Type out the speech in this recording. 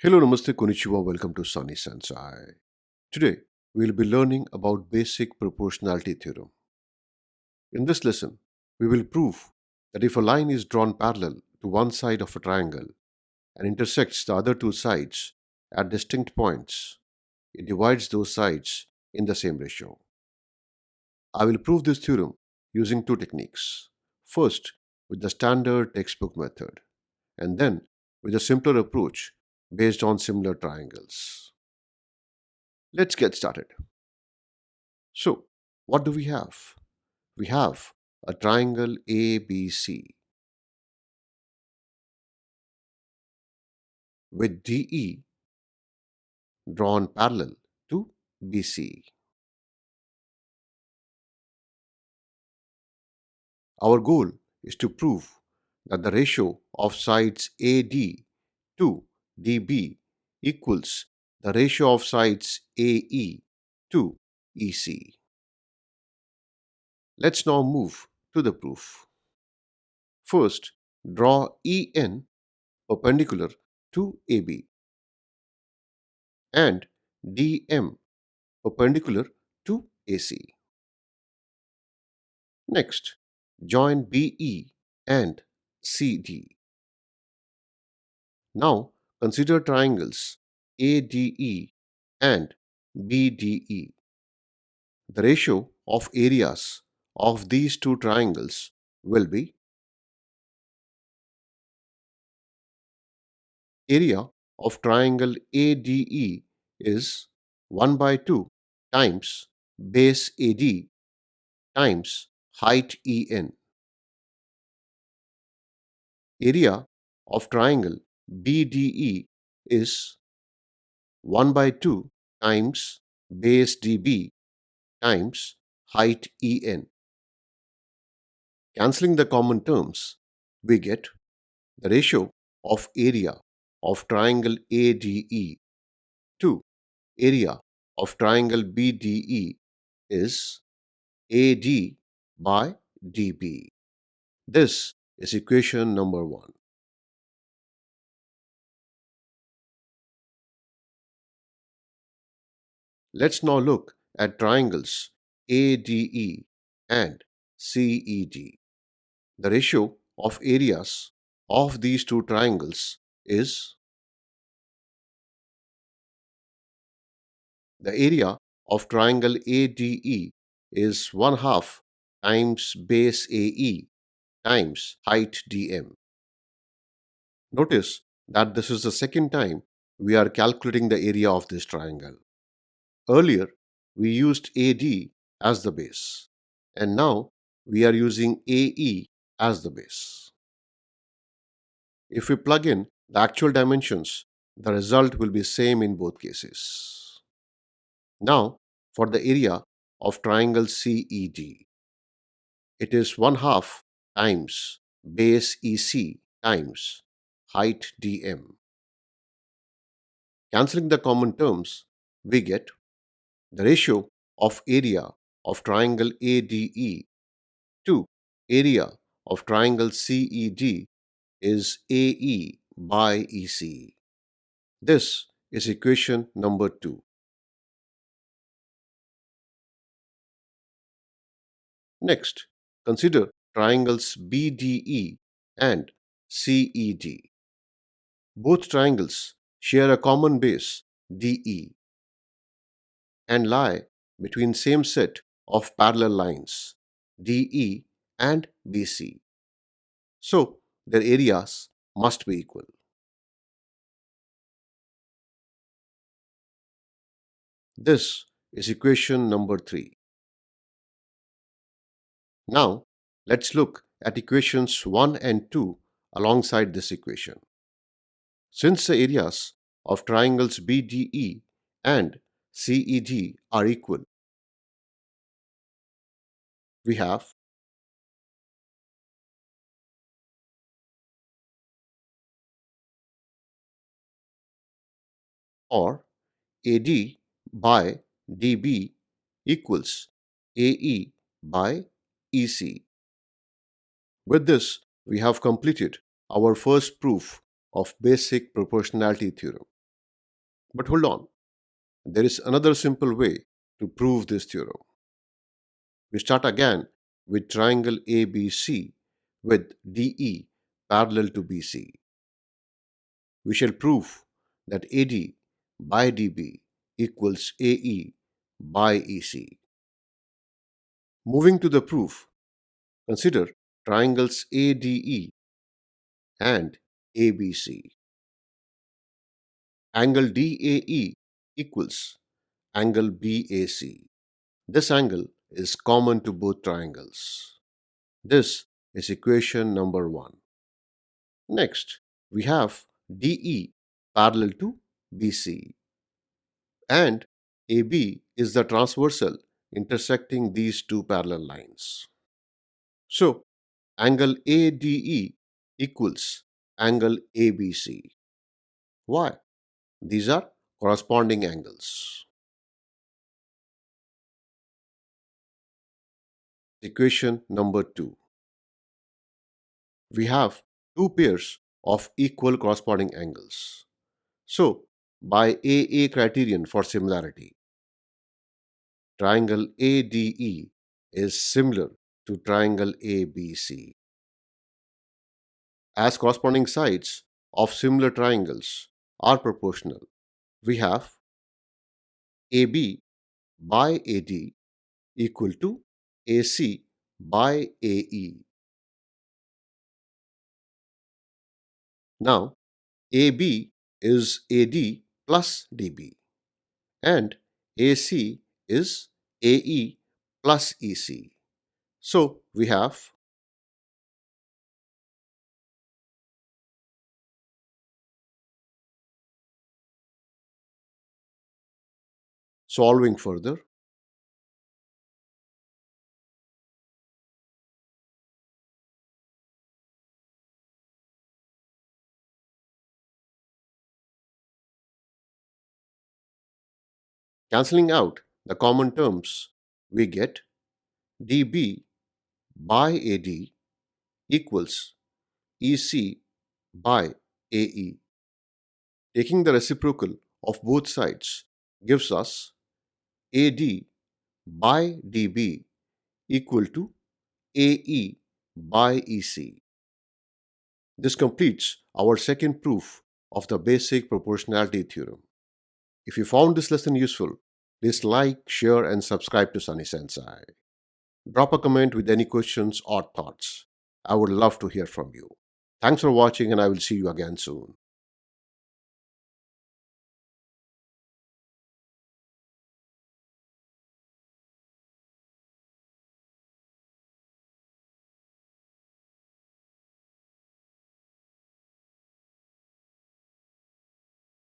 Hello, Namaste, Konnichiwa, welcome to Sunny Sensei. Today, we will be learning about Basic Proportionality Theorem. In this lesson, we will prove that if a line is drawn parallel to one side of a triangle and intersects the other two sides at distinct points, it divides those sides in the same ratio. I will prove this theorem using two techniques. First, with the standard textbook method, and then with a simpler approach based on similar triangles. Let's get started. So, what do we have? We have a triangle ABC with DE drawn parallel to BC. Our goal is to prove that the ratio of sides AD to DB equals the ratio of sides AE to EC. Let's now move to the proof. First, draw EN perpendicular to AB and DM perpendicular to AC. Next, join BE and CD. Now, consider triangles ADE and BDE. The ratio of areas of these two triangles will be area of triangle ADE is 1 by 2 times base AD times height EN. Area of triangle BDE is 1 by 2 times base DB times height EN. Cancelling the common terms, we get the ratio of area of triangle ADE to area of triangle BDE is AD by DB. This is equation number 1. Let's now look at triangles ADE and CED. The ratio of areas of these two triangles is the area of triangle ADE is 1 half times base AE times height DM. Notice that this is the second time we are calculating the area of this triangle. Earlier, we used AD as the base, and now we are using AE as the base. If we plug in the actual dimensions, the result will be same in both cases. Now, for the area of triangle CED, it is 1 half times base EC times height DM. Cancelling the common terms, we get the ratio of area of triangle ADE to area of triangle CED is AE by EC. This is equation number 2. Next, consider triangles BDE and CED. Both triangles share a common base DE and lie between same set of parallel lines DE and BC. So, their areas must be equal. This is equation number 3. Now, let's look at equations 1 and 2 alongside this equation. Since the areas of triangles BDE and CED are equal, we have or AD by DB equals AE by EC. With this, we have completed our first proof of basic proportionality theorem. But hold on, there is another simple way to prove this theorem. We start again with triangle ABC with DE parallel to BC. We shall prove that AD by DB equals AE by EC. Moving to the proof, consider triangles ADE and ABC. Angle DAE equals angle BAC. This angle is common to both triangles. This is equation number 1. Next, we have DE parallel to BC, and AB is the transversal intersecting these two parallel lines. So, angle ADE equals angle ABC. Why? These are corresponding angles. Equation number 2. We have two pairs of equal corresponding angles. So, by AA criterion for similarity, triangle ADE is similar to triangle ABC. As corresponding sides of similar triangles are proportional, we have AB by AD equal to AC by AE. Now, AB is AD plus DB and AC is AE plus EC. So, we have solving further. Cancelling out the common terms, we get dB by AD equals EC by AE. Taking the reciprocal of both sides gives us AD by DB equal to AE by EC. This completes our second proof of the basic proportionality theorem. If you found this lesson useful, please like, share, and subscribe to Sunny Sensei. Drop a comment with any questions or thoughts. I would love to hear from you. Thanks for watching, and I will see you again soon.